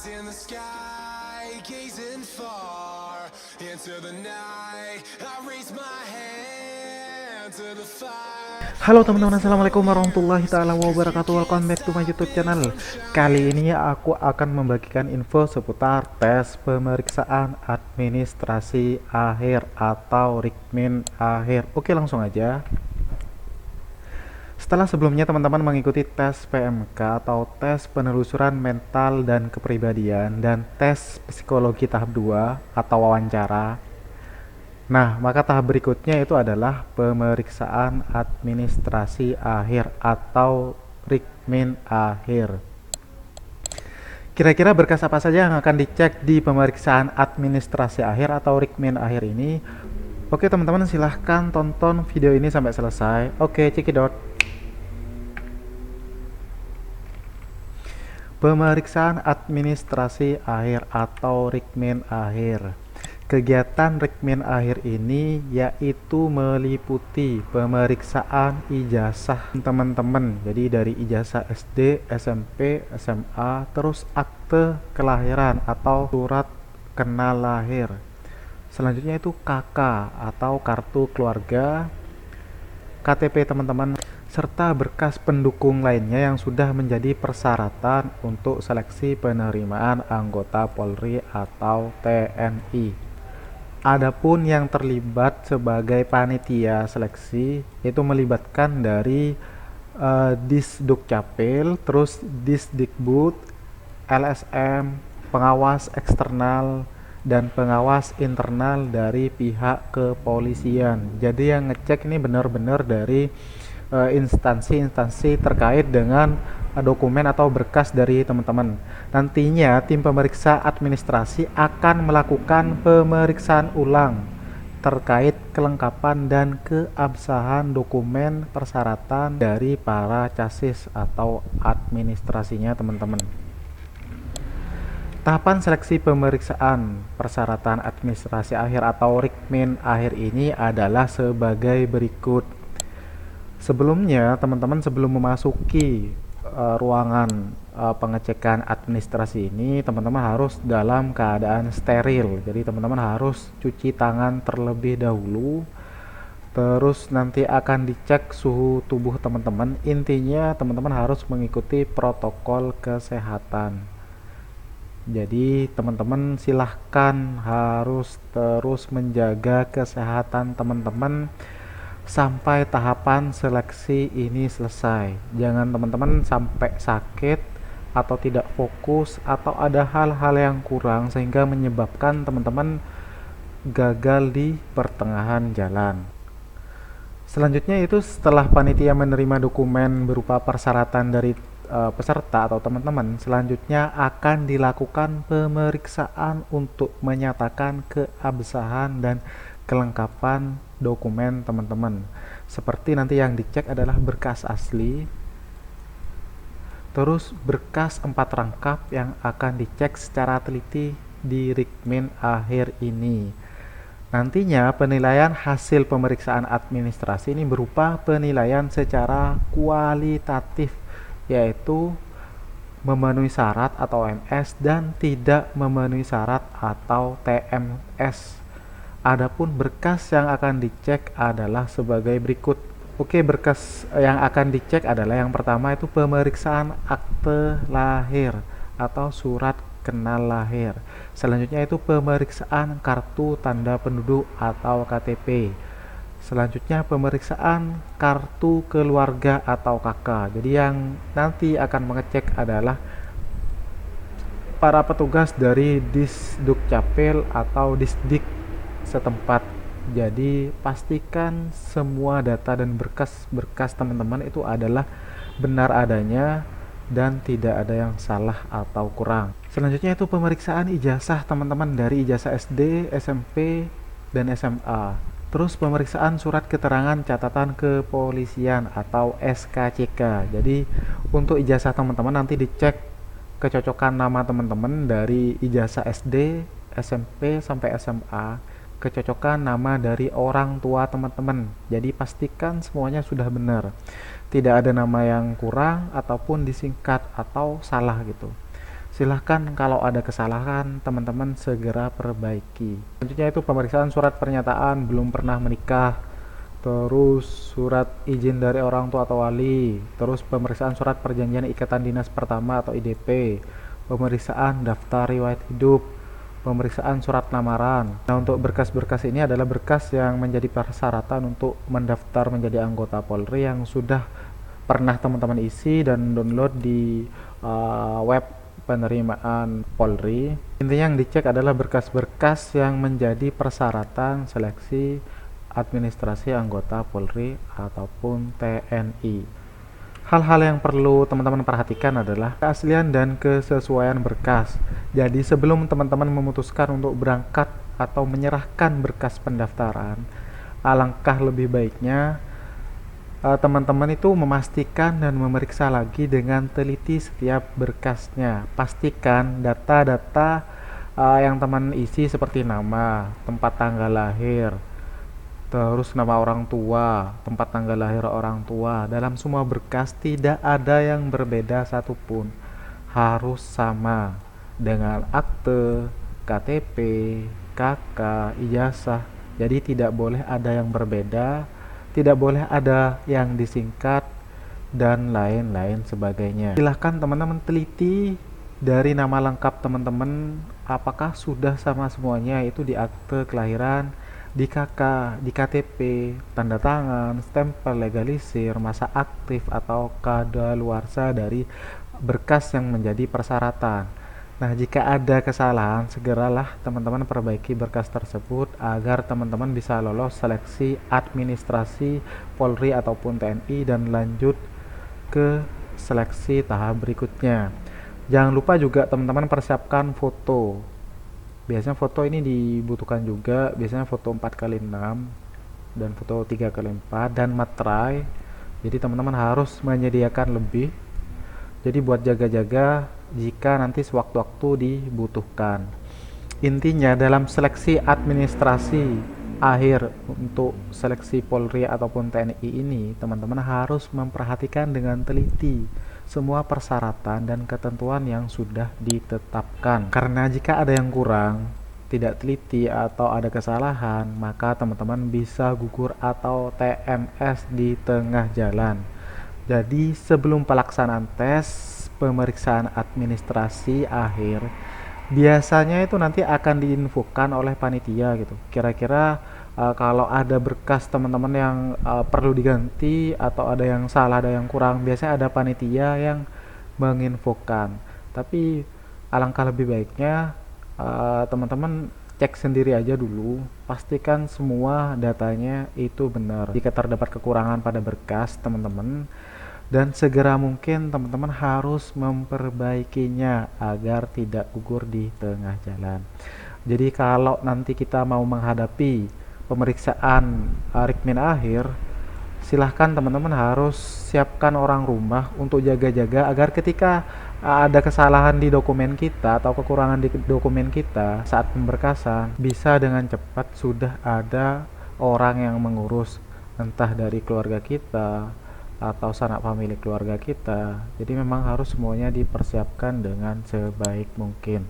in the sky, gazing far into the night. I raise my hand to the fire. Halo teman-teman, assalamualaikum warahmatullahi taala wabarakatuh. Welcome back to my YouTube channel. Kali ini aku akan membagikan info seputar tes pemeriksaan administrasi akhir atau Rikmin akhir. Oke, langsung aja. Setelah sebelumnya teman-teman mengikuti tes PMK atau tes penelusuran mental dan kepribadian dan tes psikologi tahap 2 atau wawancara. Nah, maka tahap berikutnya itu adalah pemeriksaan administrasi akhir atau Rikmin akhir. Kira-kira berkas apa saja yang akan dicek di pemeriksaan administrasi akhir atau Rikmin akhir ini? Oke teman-teman, silahkan tonton video ini sampai selesai. Oke, cekidot. Pemeriksaan administrasi akhir atau Rikmin akhir. Kegiatan Rikmin akhir ini yaitu meliputi pemeriksaan ijazah teman-teman. Jadi dari ijazah SD, SMP, SMA, terus akte kelahiran atau surat kenal lahir. Selanjutnya itu KK atau kartu keluarga, KTP teman-teman, serta berkas pendukung lainnya yang sudah menjadi persyaratan untuk seleksi penerimaan anggota Polri atau TNI. Adapun yang terlibat sebagai panitia seleksi itu melibatkan dari Disdukcapil, terus Disdikbud, LSM, pengawas eksternal, dan pengawas internal dari pihak kepolisian. Jadi yang ngecek ini benar-benar dari instansi-instansi terkait dengan dokumen atau berkas dari teman-teman. Nantinya tim pemeriksa administrasi akan melakukan pemeriksaan ulang terkait kelengkapan dan keabsahan dokumen persyaratan dari para casis atau administrasinya teman-teman. Tahapan seleksi pemeriksaan persyaratan administrasi akhir atau Rikmin akhir ini adalah sebagai berikut. Sebelumnya teman-teman sebelum memasuki ruangan pengecekan administrasi ini, teman-teman harus dalam keadaan steril. Jadi teman-teman harus cuci tangan terlebih dahulu. Terus nanti akan dicek suhu tubuh teman-teman. Intinya teman-teman harus mengikuti protokol kesehatan. Jadi teman-teman silahkan harus terus menjaga kesehatan teman-teman sampai tahapan seleksi ini selesai. Jangan teman-teman sampai sakit atau tidak fokus atau ada hal-hal yang kurang sehingga menyebabkan teman-teman gagal di pertengahan jalan. Selanjutnya itu setelah panitia menerima dokumen berupa persyaratan dari peserta atau teman-teman, selanjutnya akan dilakukan pemeriksaan untuk menyatakan keabsahan dan kelengkapan dokumen teman-teman. Seperti nanti yang dicek adalah berkas asli, terus berkas 4 rangkap yang akan dicek secara teliti di Rikmin akhir ini. Nantinya penilaian hasil pemeriksaan administrasi ini berupa penilaian secara kualitatif, yaitu memenuhi syarat atau MS dan tidak memenuhi syarat atau TMS. Adapun berkas yang akan dicek adalah sebagai berikut. Oke, berkas yang akan dicek adalah yang pertama itu pemeriksaan akte lahir atau surat kenal lahir. Selanjutnya itu pemeriksaan kartu tanda penduduk atau KTP. Selanjutnya pemeriksaan kartu keluarga atau KK. Jadi yang nanti akan mengecek adalah para petugas dari Disdukcapil atau Disdik setempat. Jadi pastikan semua data dan berkas-berkas teman-teman itu adalah benar adanya dan tidak ada yang salah atau kurang. Selanjutnya itu pemeriksaan ijazah teman-teman dari ijazah SD, SMP, dan SMA. Terus pemeriksaan surat keterangan catatan kepolisian atau SKCK. Jadi untuk ijazah teman-teman nanti dicek kecocokan nama teman-teman dari ijazah SD, SMP, sampai SMA, kecocokan nama dari orang tua teman-teman. Jadi pastikan semuanya sudah benar, tidak ada nama yang kurang ataupun disingkat atau salah gitu. Silahkan kalau ada kesalahan, teman-teman segera perbaiki. Selanjutnya itu pemeriksaan surat pernyataan belum pernah menikah, terus surat izin dari orang tua atau wali, terus pemeriksaan surat perjanjian ikatan dinas pertama atau IDP, pemeriksaan daftar riwayat hidup, pemeriksaan surat lamaran. Nah, untuk berkas-berkas ini adalah berkas yang menjadi persyaratan untuk mendaftar menjadi anggota Polri yang sudah pernah teman-teman isi dan download di web penerimaan Polri. Intinya yang dicek adalah berkas-berkas yang menjadi persyaratan seleksi administrasi anggota Polri ataupun TNI. Hal-hal yang perlu teman-teman perhatikan adalah keaslian dan kesesuaian berkas. Jadi sebelum teman-teman memutuskan untuk berangkat atau menyerahkan berkas pendaftaran, alangkah lebih baiknya teman-teman itu memastikan dan memeriksa lagi dengan teliti setiap berkasnya. Pastikan data-data yang teman isi seperti nama, tempat tanggal lahir, terus nama orang tua, tempat tanggal lahir orang tua. Dalam semua berkas tidak ada yang berbeda satupun. Harus sama dengan akte, KTP, KK, ijazah. Jadi tidak boleh ada yang berbeda. Tidak boleh ada yang disingkat dan lain-lain sebagainya. Silahkan teman-teman teliti dari nama lengkap teman-teman apakah sudah sama semuanya, itu di akte kelahiran, di KK, di KTP, tanda tangan, stempel legalisir, masa aktif atau kadaluarsa dari berkas yang menjadi persyaratan. Nah, jika ada kesalahan, segeralah teman-teman perbaiki berkas tersebut agar teman-teman bisa lolos seleksi administrasi Polri ataupun TNI dan lanjut ke seleksi tahap berikutnya. Jangan lupa juga teman-teman persiapkan foto. Biasanya foto ini dibutuhkan juga, biasanya foto 4x6 dan foto 3x4 dan materai. Jadi teman-teman harus menyediakan lebih. Jadi buat jaga-jaga jika nanti sewaktu-waktu dibutuhkan. Intinya dalam seleksi administrasi akhir untuk seleksi Polri ataupun TNI ini, teman-teman harus memperhatikan dengan teliti semua persyaratan dan ketentuan yang sudah ditetapkan. Karena jika ada yang kurang, tidak teliti atau ada kesalahan, maka teman-teman bisa gugur atau TMS di tengah jalan. Jadi sebelum pelaksanaan tes pemeriksaan administrasi akhir, biasanya itu nanti akan diinfokan oleh panitia gitu. Kira-kira kalau ada berkas teman-teman yang perlu diganti atau ada yang salah, ada yang kurang, biasanya ada panitia yang menginfokan. Tapi alangkah lebih baiknya teman-teman cek sendiri aja dulu, pastikan semua datanya itu benar. Jika terdapat kekurangan pada berkas teman-teman, dan segera mungkin teman-teman harus memperbaikinya agar tidak gugur di tengah jalan. Jadi kalau nanti kita mau menghadapi pemeriksaan rikmin akhir, silahkan teman-teman harus siapkan orang rumah untuk jaga-jaga agar ketika ada kesalahan di dokumen kita atau kekurangan di dokumen kita saat pemberkasan, bisa dengan cepat sudah ada orang yang mengurus, entah dari keluarga kita atau sanak famili keluarga kita. Jadi memang harus semuanya dipersiapkan dengan sebaik mungkin.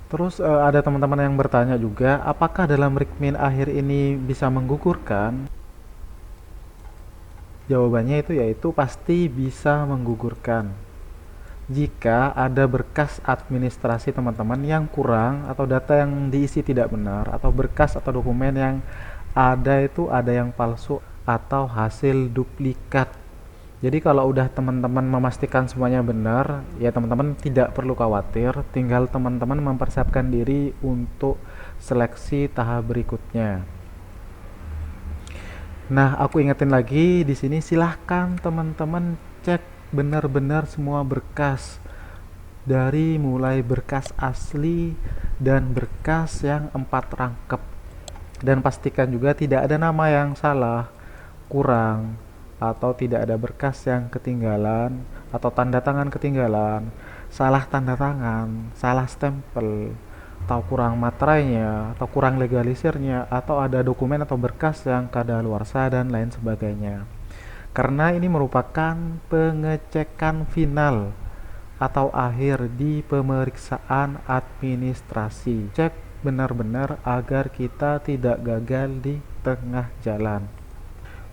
Terus ada teman-teman yang bertanya juga, apakah dalam rikmin akhir ini bisa menggugurkan? Jawabannya itu yaitu pasti bisa menggugurkan. Jika ada berkas administrasi teman-teman yang kurang atau data yang diisi tidak benar atau berkas atau dokumen yang ada itu ada yang palsu atau hasil duplikat. Jadi kalau udah teman-teman memastikan semuanya benar, ya teman-teman tidak perlu khawatir, tinggal teman-teman mempersiapkan diri untuk seleksi tahap berikutnya. Nah, aku ingetin lagi di sini, silahkan teman-teman cek benar-benar semua berkas, dari mulai berkas asli dan berkas yang 4 rangkep, dan pastikan juga tidak ada nama yang salah, kurang, atau tidak ada berkas yang ketinggalan atau tanda tangan ketinggalan, salah tanda tangan, salah stempel, atau kurang materainya, atau kurang legalisirnya, atau ada dokumen atau berkas yang kadaluarsa dan lain sebagainya. Karena ini merupakan pengecekan final atau akhir di pemeriksaan administrasi. Cek benar-benar agar kita tidak gagal di tengah jalan.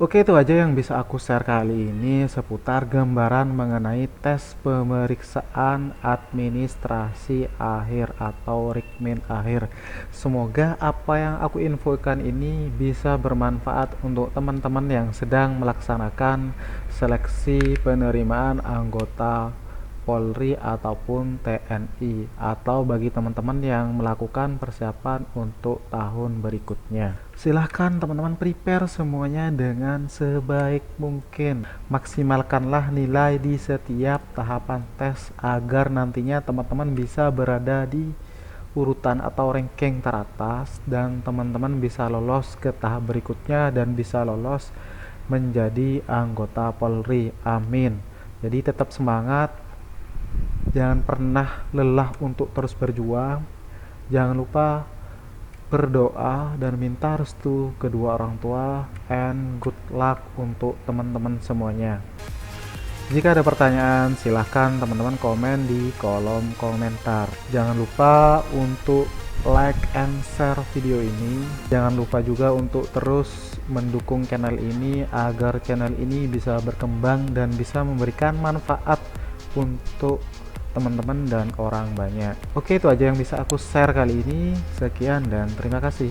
Oke, itu aja yang bisa aku share kali ini seputar gambaran mengenai tes pemeriksaan administrasi akhir atau Rikmin akhir. Semoga apa yang aku infokan ini bisa bermanfaat untuk teman-teman yang sedang melaksanakan seleksi penerimaan anggota Polri ataupun TNI, atau bagi teman-teman yang melakukan persiapan untuk tahun berikutnya. Silahkan teman-teman prepare semuanya dengan sebaik mungkin. Maksimalkanlah nilai di setiap tahapan tes agar nantinya teman-teman bisa berada di urutan atau ranking teratas dan teman-teman bisa lolos ke tahap berikutnya dan bisa lolos menjadi anggota Polri. Amin. Jadi tetap semangat. Jangan pernah lelah untuk terus berjuang. Jangan lupa berdoa dan minta restu kedua orang tua, and good luck untuk teman-teman semuanya. Jika ada pertanyaan, silahkan teman-teman komen di kolom komentar. Jangan lupa untuk like and share video ini. Jangan lupa juga untuk terus mendukung channel ini agar channel ini bisa berkembang dan bisa memberikan manfaat untuk teman-teman dan orang banyak. Oke, itu aja yang bisa aku share kali ini. Sekian dan terima kasih.